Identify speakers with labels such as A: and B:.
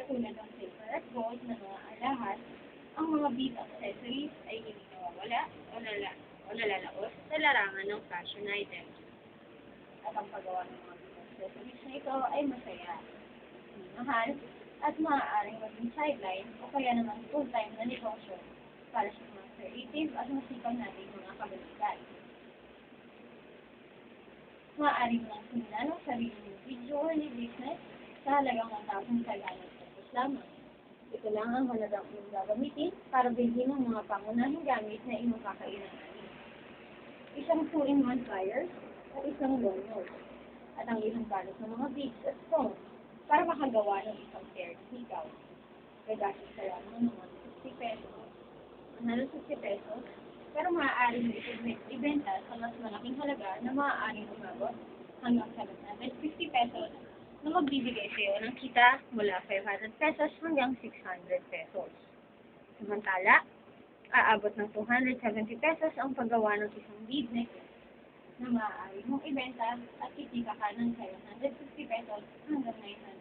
A: Katulad ng silver at gold na mga alahas, ang mga bead accessories ay hindi nawawala o nalalaos sa larangan ng fashion items. At ang paggawa ng mga bead accessories na ito ay masaya, mahal, at maaaring maging sideline o kaya naman full-time na negosyo para sa mga creative at masipag nating mga kabalikan. Maaari mo lang simulan ang sarili mong video or new business sa halagang 1,500 pesos lamang. Ito lang ang halagang iyong gagamitin para bilhin ang mga pangunahing gamit na iyong kakailanganin. Isang 2-in-1 pliers o isang long nose, at ang ilang balot ng mga beads at stones para makagawa ng isang pair ng hikaw. Gagastos ka lamang ng mga 60 pesos. 160 pesos, pero maaari mo ito ibenta sa mas malaking halaga na maaaring umabot hanggang 750 pesos na magbibigay sa iyo ng kita mula 500 pesos hanggang 600 pesos. Samantala, aabot ng 270 pesos ang paggawa ng isang bead necklace na maaari mong ibenta at kikita ka ng 750 pesos hanggang 900